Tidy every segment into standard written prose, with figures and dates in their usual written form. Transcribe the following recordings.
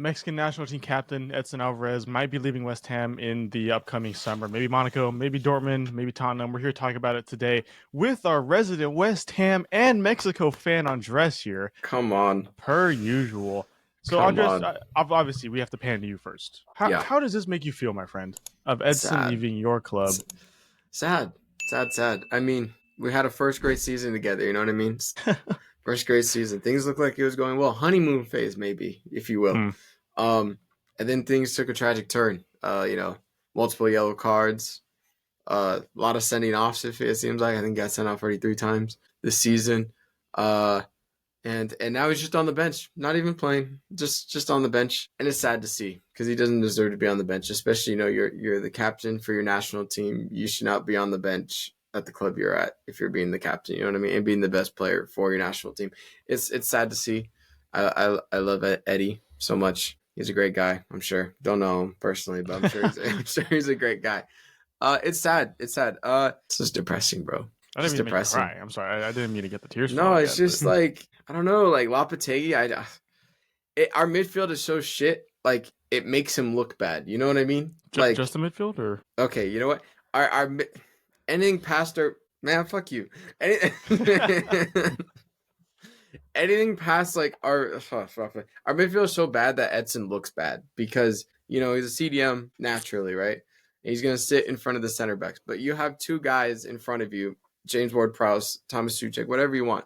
Mexican national team captain Edson Alvarez might be leaving West Ham in the upcoming summer. Maybe Monaco, maybe Dortmund, maybe Tottenham. We're here to talk about it today with our resident West Ham and Mexico fan Andres here, Come on. per usual. So Come Andres, on. obviously we have to pan to you first. How Yeah. how does this make you feel, my friend, of Edson Sad. leaving your club? S- Sad. Sad. I mean, we had a first grade season together, you know what I mean? First grade season. Things looked like it was going well. Honeymoon phase, maybe, if you will. Hmm. And then things took a tragic turn. Multiple yellow cards. A lot of sending offs, if it seems like. I think he got sent off already 3 times this season. Uh and now he's just on the bench, not even playing, just on the bench, and it's sad to see because he doesn't deserve to be on the bench. Especially, you're the captain for your national team. You should not be on the bench at the club you're at if you're being the captain. You know what I mean, and being the best player for your national team. It's sad to see. I love Eddie so much. He's a great guy. I'm sure. Don't know him personally, but I'm sure he's a great guy. It's sad. It's sad. It's just depressing, bro. I didn't Just mean to make you depressing. cry. I'm sorry. I didn't mean to get the tears No, flowing it's yet. just like I don't know, like Lopetegui. Our midfield is so shit. Like it makes him look bad. You know what I mean? Like Just the midfield, or okay, you know what? Anything past our man, fuck you. Any, anything past like our midfield is so bad that Edson looks bad because he's a CDM naturally, right? And he's gonna sit in front of the center backs, but you have two guys in front of you, James Ward-Prowse, Thomas Suchek, whatever you want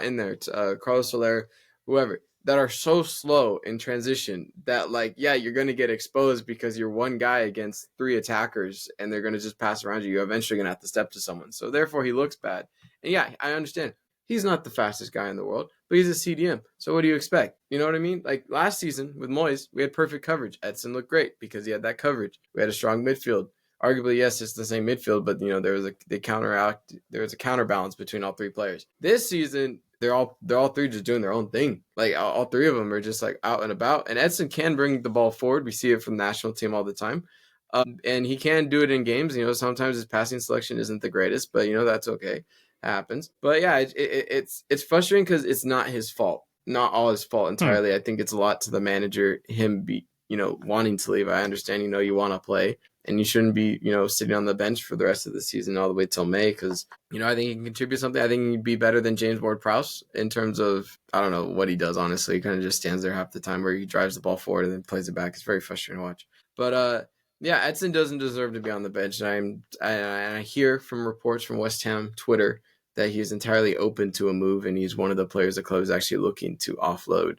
in there, Carlos Soler, whoever, that are so slow in transition that like yeah, you're gonna get exposed because you're one guy against three attackers and they're gonna just pass around you. You're eventually gonna have to step to someone, so therefore he looks bad. And yeah, I understand. He's not the fastest guy in the world, but he's a CDM. So what do you expect? You know what I mean? Like last season with Moyes, we had perfect coverage. Edson looked great because he had that coverage. We had a strong midfield. Arguably, yes, it's the same midfield, but there was a counterbalance between all three players. This season, they're all three just doing their own thing. Like all three of them are just like out and about. And Edson can bring the ball forward. We see it from the national team all the time. And he can do it in games. Sometimes his passing selection isn't the greatest, but that's okay. Happens. But yeah, it's frustrating because it's not his fault, not all his fault hmm. entirely. I think it's a lot to the manager, him wanting to leave. I understand, you want to play and you shouldn't be, sitting on the bench for the rest of the season all the way till May because, I think he can contribute something. I think he'd be better than James Ward-Prowse in terms of, I don't know what he does, honestly. He kind of just stands there half the time where he drives the ball forward and then plays it back. It's very frustrating to watch. But yeah, Edson doesn't deserve to be on the bench. And I hear from reports from West Ham Twitter that he's entirely open to a move, and he's one of the players the club is actually looking to offload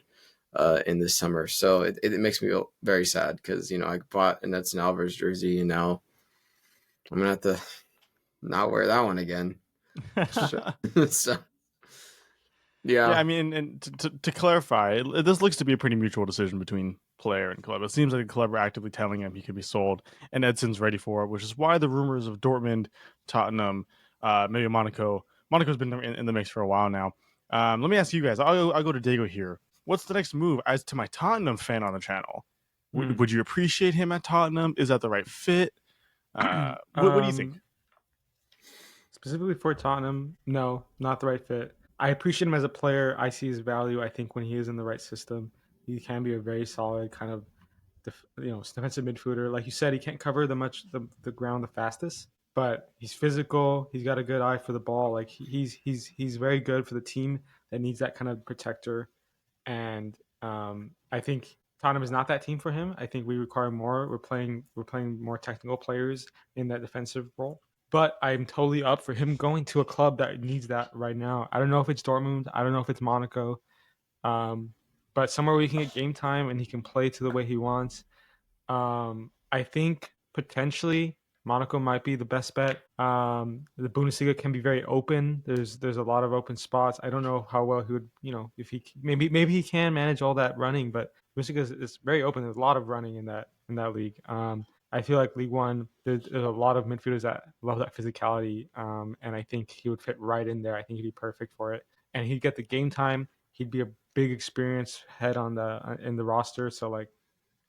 in this summer. So it makes me feel very sad because, I bought an Edson Alvarez jersey, and now I'm going to have to not wear that one again. So, Yeah, yeah. I mean, and to clarify, this looks to be a pretty mutual decision between player and club. It seems like the club are actively telling him he could be sold, and Edson's ready for it, which is why the rumors of Dortmund, Tottenham, maybe Monaco. Monaco's been in the mix for a while now. Let me ask you guys. I'll go to Diego here. What's the next move? As to my Tottenham fan on the channel, would you appreciate him at Tottenham? Is that the right fit? What do you think? Specifically for Tottenham, no, not the right fit. I appreciate him as a player. I see his value. I think when he is in the right system, he can be a very solid kind of, defensive midfielder. Like you said, he can't cover the ground the fastest, but he's physical. He's got a good eye for the ball. Like he's very good for the team that needs that kind of protector. And I think Tottenham is not that team for him. I think we require more. We're playing more technical players in that defensive role. But I'm totally up for him going to a club that needs that right now. I don't know if it's Dortmund. I don't know if it's Monaco. But somewhere where he can get game time and he can play to the way he wants. I think potentially Monaco might be the best bet. The Bundesliga can be very open. There's a lot of open spots. I don't know how well he would, if he maybe he can manage all that running, but Bundesliga is very open. There's a lot of running in that league. I feel like League One, there's a lot of midfielders that love that physicality, and I think he would fit right in there. I think he'd be perfect for it, and he'd get the game time. He'd be a big experience head in the roster. So like,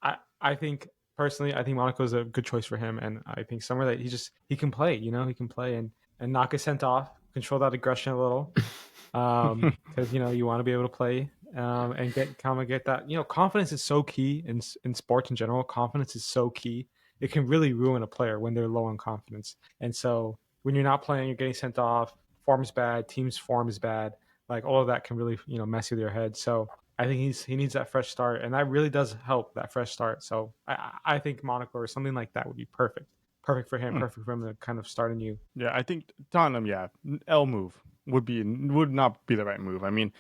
I think personally, I think Monaco is a good choice for him, and I think somewhere that he can play. He can play and not get sent off, control that aggression a little, because you want to be able to play and get that. Confidence is so key in sports in general. Confidence is so key. It can really ruin a player when they're low on confidence. And so when you're not playing, you're getting sent off. Form's bad. Team's form is bad. Like all of that can really mess with your head. So I think he needs that fresh start, and that really does help, that fresh start. So I think Monaco or something like that would be perfect. Perfect for him. Hmm. Perfect for him to kind of start anew. Yeah, I think Tottenham, L move would not be the right move. I mean,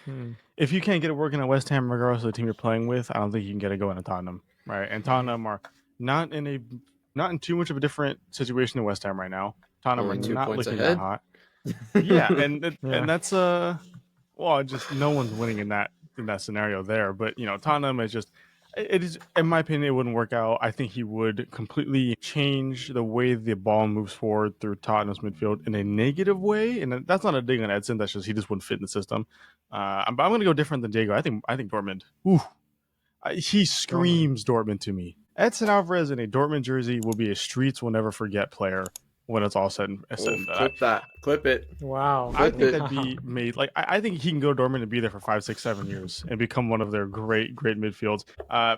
if you can't get it working at West Ham, regardless of the team you're playing with, I don't think you can get it going at Tottenham, right? And Tottenham are not in too much of a different situation than West Ham right now. Tottenham are Only 2 not points looking that ahead. hot. Yeah, and Yeah. that's well, just no one's winning in that scenario there. But Tottenham is just, it is, in my opinion, it wouldn't work out. I think he would completely change the way the ball moves forward through Tottenham's midfield in a negative way, and that's not a dig on Edson. That's just he just wouldn't fit in the system. But I'm going to go different than Diego. I think Dortmund. Ooh, he screams Dortmund to me. Edson Alvarez in a Dortmund jersey will be a streets will never forget player when it's all said and done. Clip that. Clip it. Wow. I Clip think it. that'd be made like I think he can go to Dortmund and be there for 5, 6, 7 years and become one of their great midfields.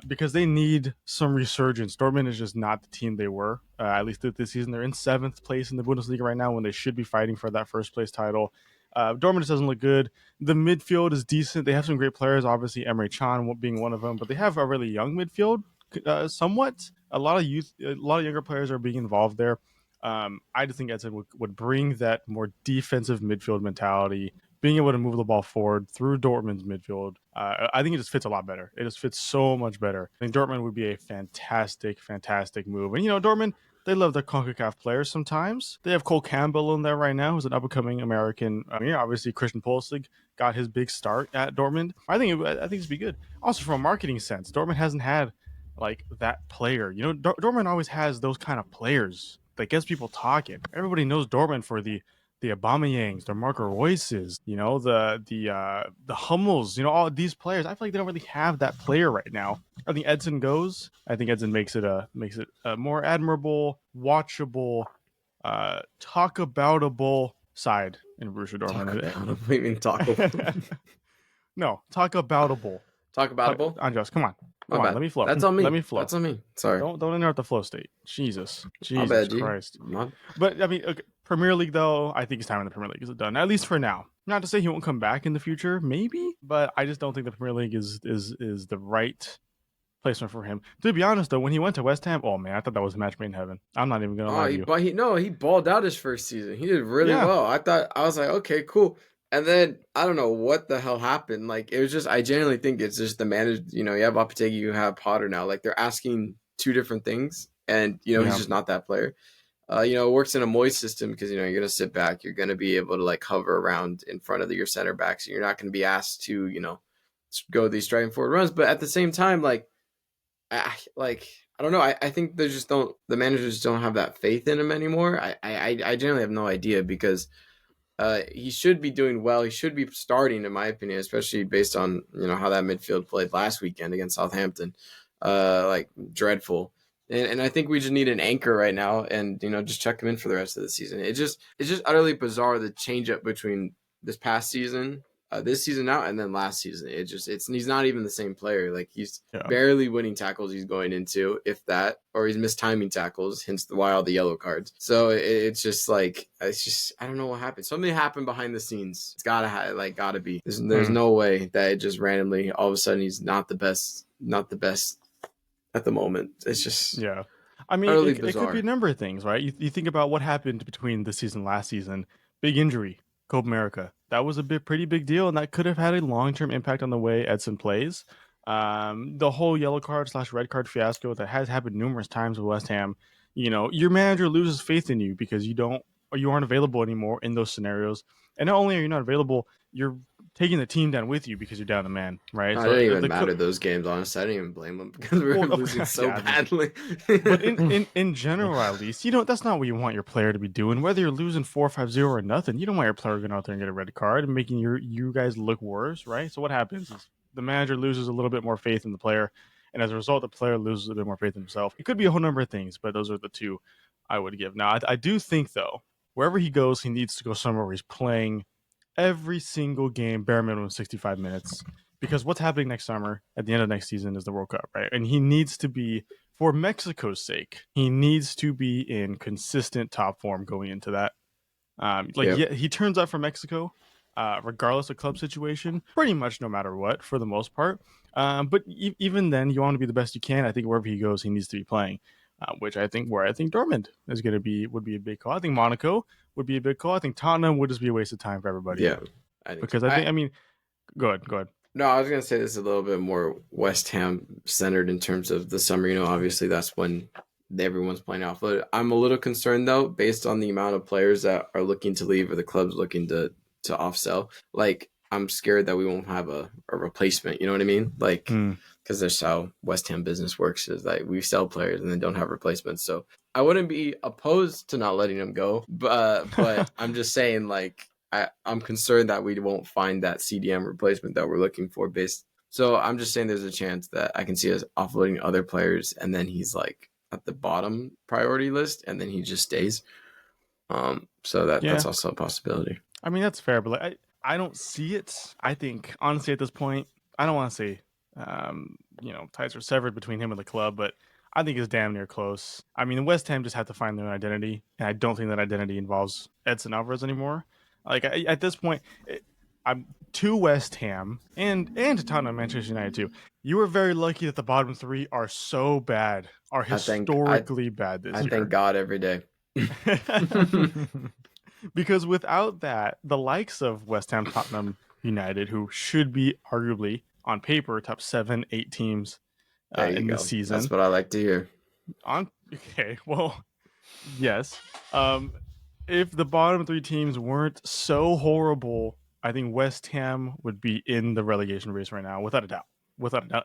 Because they need some resurgence. Dortmund is just not the team they were. At least this season, they're in 7th place in the Bundesliga right now when they should be fighting for that first place title. Dortmund just doesn't look good. The midfield is decent. They have some great players, obviously Emre Can being one of them, but they have a really young midfield, somewhat. A lot of younger players are being involved there. I just think Edson would bring that more defensive midfield mentality, being able to move the ball forward through Dortmund's midfield. I think it just fits a lot better. It just fits so much better. I think Dortmund would be a fantastic move. And Dortmund, they love their CONCACAF players sometimes. They have Cole Campbell in there right now, who's an up-and-coming American. Obviously Christian Pulisic got his big start at Dortmund. I think it's be good. Also, from a marketing sense, Dortmund hasn't had like that player. Dortmund always has those kind of players that gets people talking. Everybody knows Dortmund for the Aubameyangs, the Marco Reus's, the Hummels, all these players. I feel like they don't really have that player right now. I think Edson goes. I think Edson makes it a more admirable, watchable, talk aboutable side in Borussia Dortmund. What do you mean talk about? No, talk aboutable. Talk aboutable? Andres, come on. My bad. Let me flow. That's on me. Let me flow. That's on me. Sorry. Don't interrupt the flow state. Jesus My bad, G. Christ. But I mean, okay, Premier League though, I think his time in the Premier League is done. At least for now. Not to say he won't come back in the future, maybe, but I just don't think the Premier League is the right placement for him. To be honest though, when he went to West Ham, oh man, I thought that was a match made in heaven. I'm not even gonna lie to you. But he balled out his first season. He did really well. I was like, okay, cool. And then I don't know what the hell happened. Like it was just, I genuinely think it's just the manager. You have Lopetegui, you have Potter now. Like they're asking two different things, and he's just not that player. It works in a Moyes system because you're gonna sit back, you're gonna be able to like hover around in front of your center backs. You're not gonna be asked to go these striking forward runs. But at the same time, I don't know. I think the managers don't have that faith in him anymore. I generally have no idea because. He should be doing well. He should be starting, in my opinion, especially based on how that midfield played last weekend against Southampton. Dreadful. And I think we just need an anchor right now, and just check him in for the rest of the season. It's just utterly bizarre the change up between this past season, this season now, and then last season. He's not even the same player. Like he's barely winning tackles he's going into, if that, or he's mistiming tackles, hence why all the yellow cards. So it's just I don't know what happened. Something happened behind the scenes. It's gotta be. There's no way that it just randomly all of a sudden he's not the best at the moment. It's just I mean, it could be a number of things, right? You think about what happened between this season, last season, big injury, Copa America. That was a pretty big deal, and that could have had a long-term impact on the way Edson plays. The whole yellow card / red card fiasco that has happened numerous times with West Ham. Your manager loses faith in you because you aren't available anymore in those scenarios. And not only are you not available, you're taking the team down with you because you're down the man, right? It didn't even matter those games, honestly. I didn't even blame them because we were losing so badly. But in general, at least, that's not what you want your player to be doing. Whether you're losing 4-5-0 or nothing, you don't want your player going out there and get a red card and making you guys look worse, right? So what happens is the manager loses a little bit more faith in the player, and as a result, the player loses a bit more faith in himself. It could be a whole number of things, but those are the two I would give. Now, I do think, though, wherever he goes, he needs to go somewhere where he's playing every single game, bare minimum 65 minutes. because what's happening next summer at the end of next season is the World Cup, right? And he needs to be, for Mexico's sake, he needs to be in consistent top form going into that. Yep. Yeah, he turns up for Mexico, regardless of club situation, pretty much no matter what, for the most part. But even then, you want to be the best you can. I think wherever he goes, he needs to be playing, which I think Dortmund is going to be would be a big call. I think Monaco would be a big call. I think Tottenham would just be a waste of time for everybody. Yeah, I think because so. I mean, go ahead. No, I was gonna say this is a little bit more West Ham centered in terms of the summer. Obviously that's when everyone's playing off. But I'm a little concerned though, based on the amount of players that are looking to leave or the clubs looking to off sell. Like I'm scared that we won't have a replacement. You know what I mean? Like because that's how West Ham business works. Is like we sell players and then don't have replacements. So I wouldn't be opposed to not letting them go, but I'm just saying like. I'm concerned that we won't find that CDM replacement that we're looking for so I'm just saying there's a chance that I can see us offloading other players and then he's like at the bottom priority list and then he just stays. So that's also a possibility. I mean, that's fair, but like, I don't see it. I think honestly at this point, I don't want to say ties are severed between him and the club, but I think it's damn near close. I mean, West Ham just have to find their own identity, and I don't think that identity involves Edson Alvarez anymore. Like at this point, I'm to West Ham and to Tottenham, Manchester United too. You were very lucky that the bottom three are so bad, are historically bad this year. I thank God every day. Because without that, the likes of West Ham, Tottenham, United, who should be arguably on paper top 7-8 teams in the season. That's what I like to hear. Okay, well, yes. If the bottom three teams weren't so horrible, I think West Ham would be in the relegation race right now, without a doubt.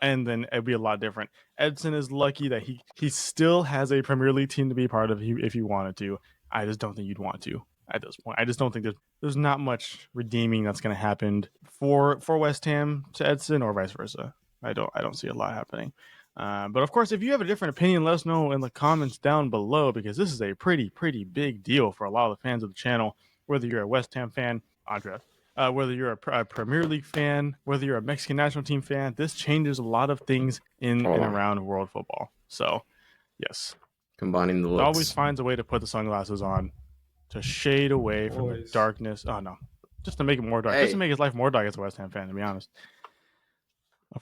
And then it'd be a lot different. Edson is lucky that he still has a Premier League team to be part of if he wanted to. I just don't think you'd want to at this point. I just don't think there's not much redeeming that's going to happen for West Ham to Edson or vice versa. I don't see a lot happening. But of course, if you have a different opinion, let us know in the comments down below, because this is a pretty big deal for a lot of the fans of the channel, whether you're a West Ham fan, Andrea, whether you're a Premier League fan, whether you're a Mexican national team fan. This changes a lot of things in and around world football. So, yes. Combining the looks. It always finds a way to put the sunglasses on to shade away from the darkness. Oh, no. Just to make it more dark. Just to make his life more dark as a West Ham fan, to be honest.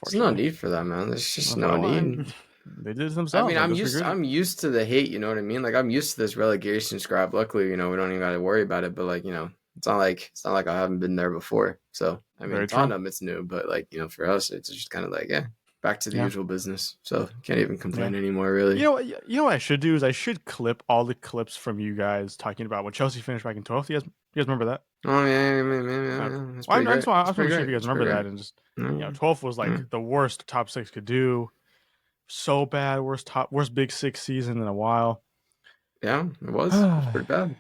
There's no need for that, man. There's just no need. They did it themselves. I mean, I'm used to the hate. You know what I mean? Like I'm used to this relegation scrap. Luckily, we don't even got to worry about it. But like, it's not like I haven't been there before. So I mean, Tottenham, it's new, but like for us, it's just kind of like back to the usual business. So can't even complain anymore, really. You know what I should do is I should clip all the clips from you guys talking about when Chelsea finished back in 12th. You guys remember that? Oh yeah. That's pretty great. I just want to see if you guys remember that, and just 12th was like the worst top six could do. So bad, worst Big Six season in a while. Yeah, it was. It was pretty bad.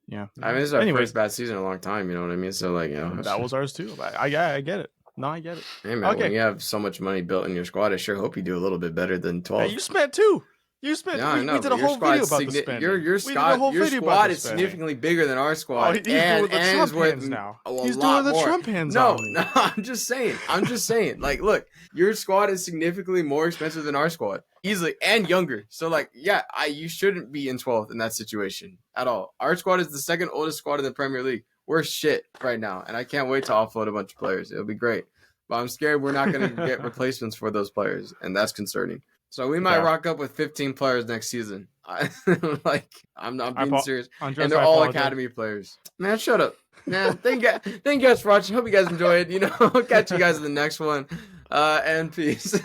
Yeah, I mean, this is our first bad season in a long time. You know what I mean? So like, that was ours too. I get it. No, I get it. Hey man, when you have so much money built in your squad, I sure hope you do a little bit better than 12. Hey, you spent too. You spent. Yeah, we did a whole video about the spending. Your squad is significantly bigger than our squad. He's doing the Trump hands now. He's doing the Trump hands. No, I'm just saying. Like, look, your squad is significantly more expensive than our squad, easily, and younger. So, like, you shouldn't be in 12th in that situation at all. Our squad is the second oldest squad in the Premier League. We're shit right now, and I can't wait to offload a bunch of players. It'll be great, but I'm scared we're not going to get replacements for those players, and that's concerning. So we might rock up with 15 players next season. I'm not being serious. And they're all academy players. Man, shut up. Man, thank you guys for watching. Hope you guys enjoyed. Catch you guys in the next one. And peace.